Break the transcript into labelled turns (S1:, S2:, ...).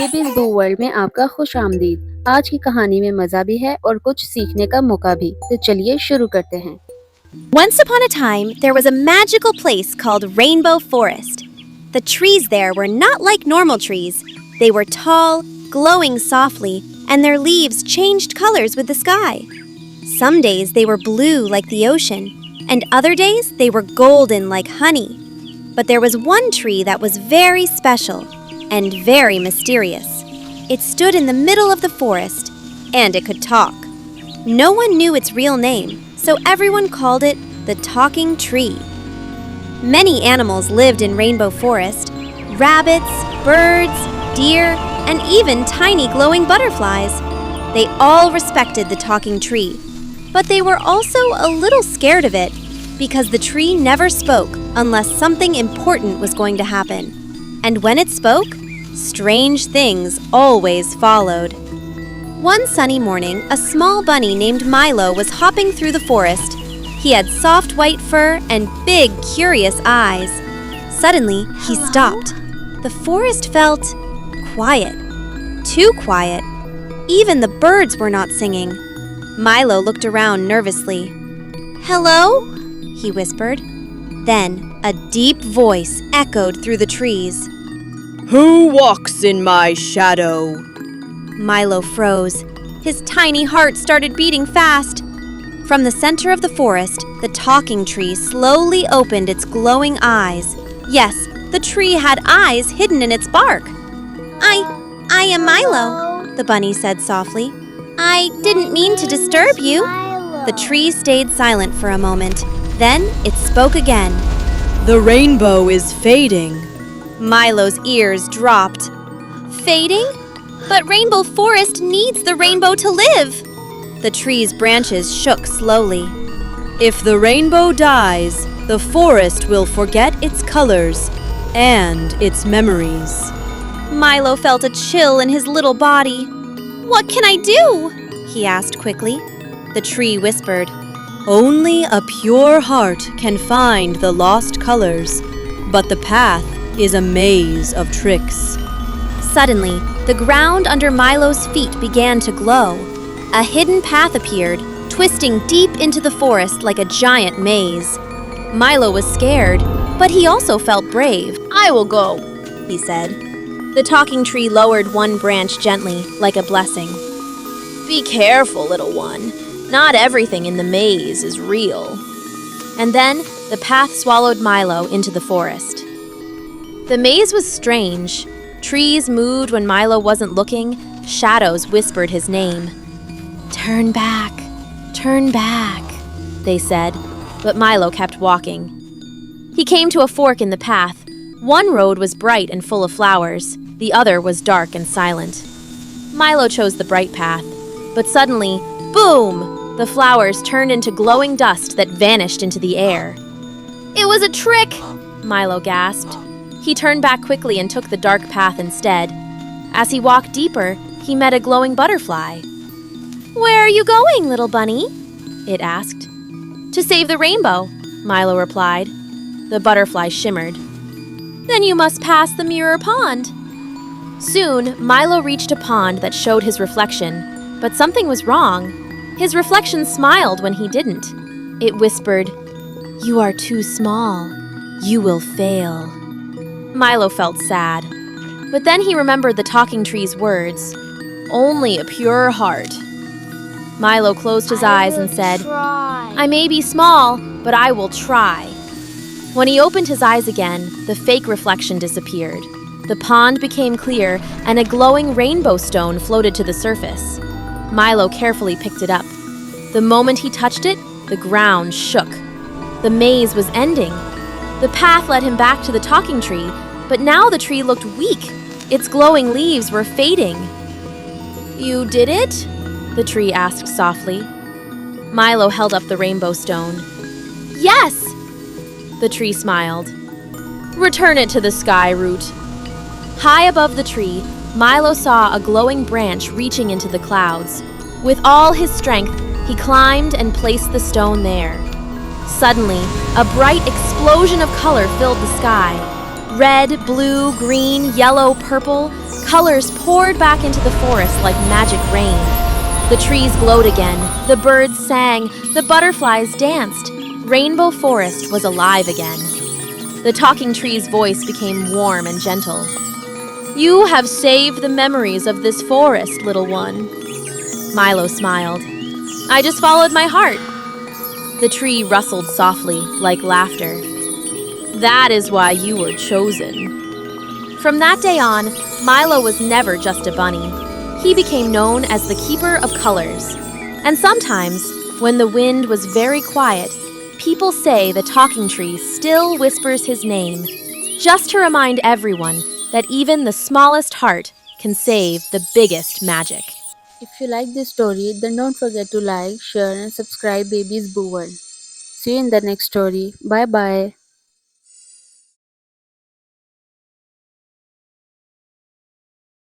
S1: Babies बू world में आपका खुश आमदीद। आज की कहानी में मजा भी है और कुछ सीखने का मौका भी। तो चलिए शुरू करते हैं।
S2: Once upon a time, there was a magical place called Rainbow Forest. The trees there were not like normal trees. They were tall, glowing softly, and their leaves changed colors with the sky. Some days they were blue like the ocean, and other days they were golden like honey. But there was one tree that was very special and very mysterious. It stood in the middle of the forest, and it could talk. No one knew its real name, so everyone called it the talking tree. Many animals lived in Rainbow Forest: rabbits, birds, deer, and even tiny glowing butterflies. They all respected the talking tree, but they were also a little scared of it because the tree never spoke unless something important was going to happen. And when it spoke, strange things always followed. One sunny morning, a small bunny named Milo was hopping through the forest. He had soft white fur and big, curious eyes. Suddenly, he stopped. The forest felt quiet. Too quiet. Even the birds were not singing. Milo looked around nervously. "Hello?" he whispered. Then, a deep voice echoed through the trees.
S3: "Who walks in my shadow?"
S2: Milo froze. His tiny heart started beating fast. From the center of the forest, the talking tree slowly opened its glowing eyes. Yes, the tree had eyes hidden in its bark. I am Milo," the bunny said softly. "I didn't mean to disturb you." The tree stayed silent for a moment. Then it spoke again.
S3: "The rainbow is fading."
S2: Milo's ears dropped. Fading? But Rainbow Forest needs the rainbow to live. The tree's branches shook slowly.
S3: "If the rainbow dies, the forest will forget its colors and its memories."
S2: Milo felt a chill in his little body. "What can I do?" he asked quickly. The tree whispered,
S3: "Only a pure heart can find the lost colors, but the path is a maze of tricks."
S2: Suddenly, the ground under Milo's feet began to glow. A hidden path appeared, twisting deep into the forest like a giant maze. Milo was scared, but he also felt brave. "I will go," he said. The talking tree lowered one branch gently, like a blessing. "Be careful, little one. Not everything in the maze is real." And then, the path swallowed Milo into the forest. The maze was strange. Trees moved when Milo wasn't looking. Shadows whispered his name. Turn back, they said, but Milo kept walking. He came to a fork in the path. One road was bright and full of flowers. The other was dark and silent. Milo chose the bright path, but suddenly, boom! The flowers turned into glowing dust that vanished into the air. "It was a trick!" Milo gasped. He turned back quickly and took the dark path instead. As he walked deeper, he met a glowing butterfly. "Where are you going, little bunny?" it asked. "To save the rainbow," Milo replied. The butterfly shimmered. "Then you must pass the mirror pond." Soon, Milo reached a pond that showed his reflection, but something was wrong. His reflection smiled when he didn't. It whispered, "You are too small. You will fail." Milo felt sad. But then he remembered the talking tree's words, "Only a pure heart." Milo closed his eyes and said, "I may be small, but I will try." When he opened his eyes again, the fake reflection disappeared. The pond became clear, and a glowing rainbow stone floated to the surface. Milo carefully picked it up. The moment he touched it, the ground shook. The maze was ending. The path led him back to the talking tree, but now the tree looked weak. Its glowing leaves were fading. "You did it?" the tree asked softly. Milo held up the rainbow stone. "Yes!" The tree smiled. "Return it to the sky, root." High above the tree, Milo saw a glowing branch reaching into the clouds. With all his strength, he climbed and placed the stone there. Suddenly, a bright explosion of color filled the sky. Red, blue, green, yellow, purple, Colors poured back into the forest like magic rain. The trees glowed again, the birds sang, the butterflies danced. Rainbow Forest was alive again. The talking tree's voice became warm and gentle. You have saved the memories of this forest, little one. Milo smiled. I just followed my heart. The tree rustled softly, like laughter. That is why you were chosen. From that day on, Milo was never just a bunny. He became known as the Keeper of Colors. And sometimes, when the wind was very quiet, people say the talking tree still whispers his name, just to remind everyone that even the smallest heart can save the biggest magic.
S1: If you like this story, then don't forget to like, share, and subscribe Baby's Boo World. See you in the next story. Bye bye.